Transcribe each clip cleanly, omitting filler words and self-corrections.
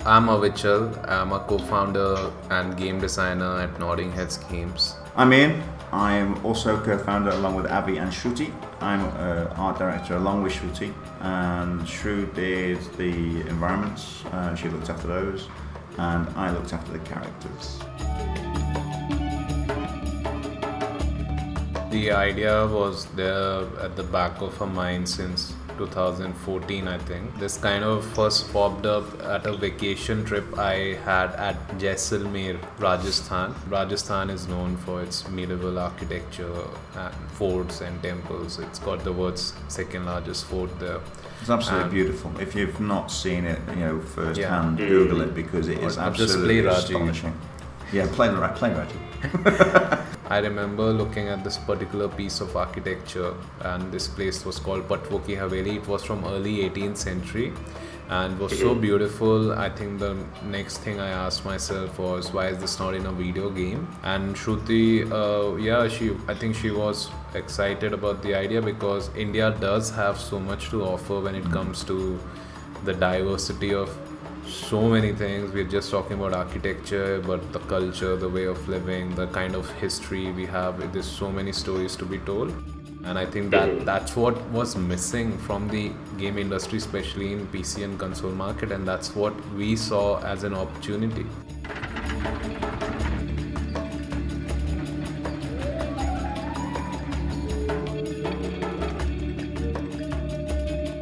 I'm Avichal. I'm a co-founder and game designer at Nodding Heads Games. I'm Ian. I'm also co-founder along with Avi and Shruti. I'm art director along with Shruti, and Shru did the environments. She looked after those, and I looked after the characters. The idea was there at the back of her mind since 2014, I think. This kind of first popped up at a vacation trip I had at Jaisalmer, Rajasthan. Rajasthan is known for its medieval architecture and forts and temples. It's got the world's second largest fort there. It's absolutely beautiful. If you've not seen it, firsthand, Google it because it is absolutely astonishing. Yeah, play Raji. I remember looking at this particular piece of architecture, and this place was called Patwo Ki Haveli. It was from early 18th century and was so beautiful. I think the next thing I asked myself was, why is this not in a video game? And Shruti, I think she was excited about the idea because India does have so much to offer when it comes to the diversity of so many things. We're just talking about architecture, but the culture, the way of living, the kind of history we have. There's so many stories to be told, and I think that's what was missing from the game industry, especially in PC and console market, and that's what we saw as an opportunity.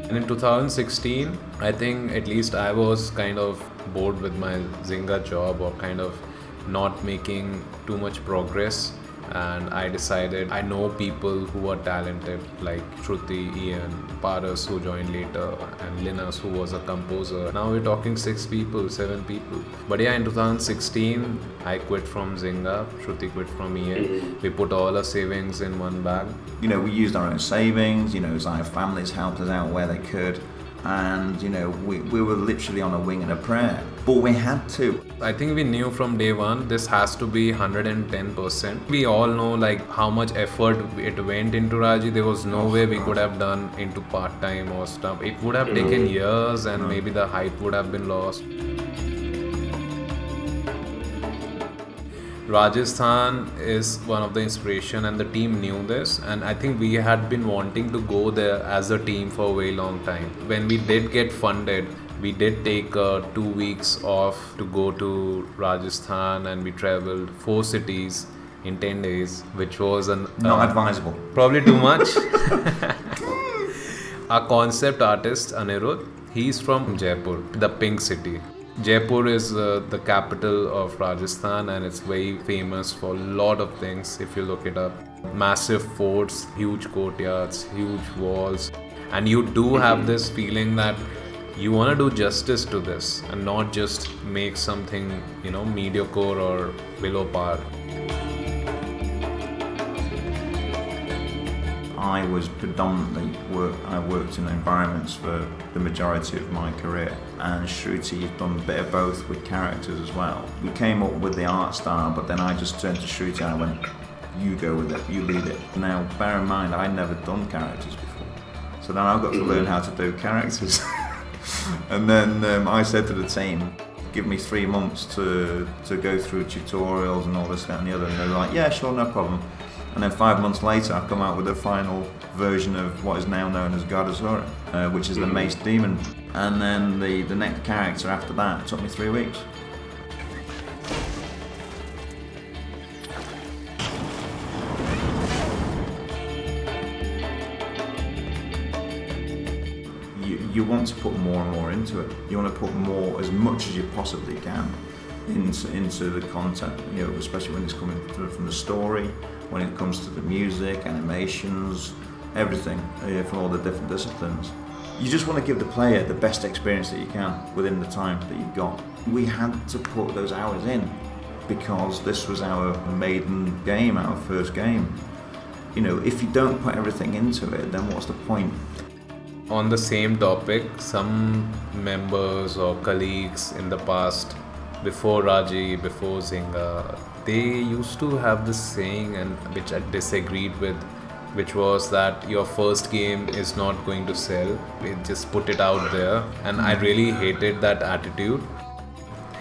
And in 2016, I think at least I was kind of bored with my Zynga job, or kind of not making too much progress. And I decided, I know people who are talented like Shruti, Ian, Paras who joined later, and Linus who was a composer. Now we're talking 6 people, 7 people. But yeah, in 2016, I quit from Zynga, Shruti quit from Ian. We put all our savings in one bag. We used our own savings, our families helped us out where they could. And we were literally on a wing and a prayer, but we had to. I think we knew from day one this has to be 110%. We all know how much effort it went into Raji. There was no way we could have done into part-time or stuff. It would have taken years, and maybe the hype would have been lost. Rajasthan is one of the inspiration, and the team knew this, and I think we had been wanting to go there as a team for a very long time. When we did get funded, we did take 2 weeks off to go to Rajasthan, and we traveled 4 cities in 10 days, which was not advisable. Probably too much. Our concept artist Anirudh, he's from Jaipur, the pink city. Jaipur is the capital of Rajasthan, and it's very famous for a lot of things if you look it up. Massive forts, huge courtyards, huge walls, and you do have this feeling that you want to do justice to this and not just make something mediocre or below par. I was predominantly I worked in environments for the majority of my career, and Shruti has done a bit of both with characters as well. We came up with the art style, but then I just turned to Shruti and I went, you go with it, you lead it. Now bear in mind, I'd never done characters before, so then I've got to learn how to do characters. And then I said to the team, give me 3 months to go through tutorials and all this, that and the other, and they were like, yeah, sure, no problem. And then 5 months later, I come out with the final version of what is now known as Gardasura, which is the Mace Demon. And then the next character after that took me 3 weeks. You want to put more and more into it. You want to put more, as much as you possibly can, into the content, especially when it's coming from the story, when it comes to the music, animations, everything, from all the different disciplines. You just want to give the player the best experience that you can within the time that you've got. We had to put those hours in because this was our maiden game, our first game. If you don't put everything into it, then what's the point? On the same topic, some members or colleagues in the past, before Raji, before Zynga, they used to have this saying, and which I disagreed with, which was that your first game is not going to sell. Just put it out there. And I really hated that attitude.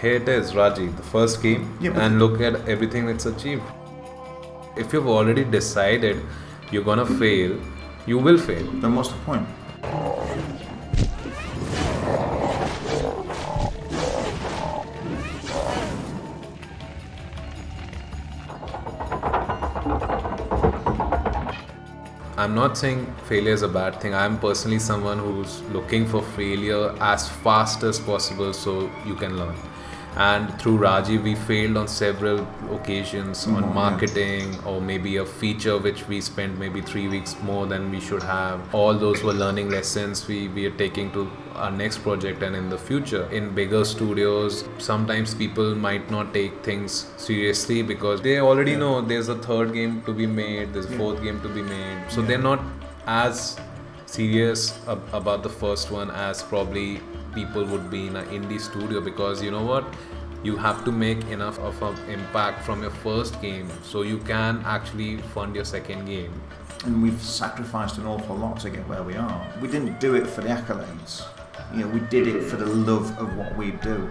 here it is, Raji, the first game, Yeah, but- and look at everything it's achieved. If you've already decided you're gonna fail, you will fail. Then what's the point? I'm not saying failure is a bad thing. I'm personally someone who's looking for failure as fast as possible so you can learn. And through Raji, we failed on several occasions on marketing or maybe a feature which we spent maybe 3 weeks more than we should have. All those were learning lessons we are taking to our next project and in the future. In bigger studios, sometimes people might not take things seriously because they already know there's a third game to be made, there's a fourth game to be made. So they're not as serious about the first one as probably people would be in an indie studio, because you know what, you have to make enough of an impact from your first game so you can actually fund your second game. And we've sacrificed an awful lot to get where we are. We didn't do it for the accolades. You know, we did it for the love of what we do.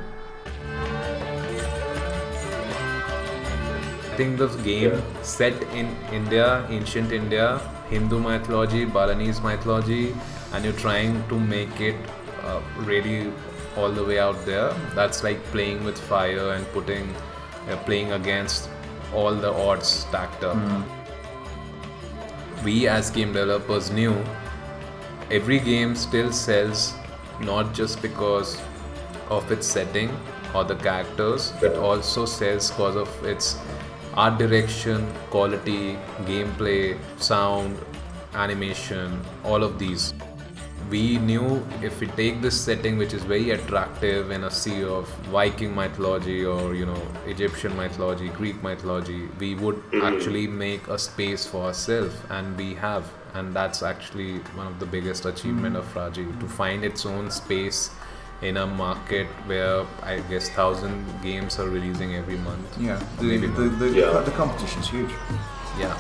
I think the game set in India, ancient India, Hindu mythology, Balinese mythology, and you're trying to make it really all the way out there. That's like playing with fire and playing against all the odds stacked up. We as game developers knew every game still sells not just because of its setting or the characters, it also sells because of its art direction, quality, gameplay, sound, animation, all of these. We knew if we take this setting which is very attractive in a sea of Viking mythology or Egyptian mythology, Greek mythology, we would actually make a space for ourselves, and we have. And that's actually one of the biggest achievement of Raji, to find its own space in a market where I guess 1,000 games are releasing every month. Yeah, Maybe more. the competition's huge. Yeah.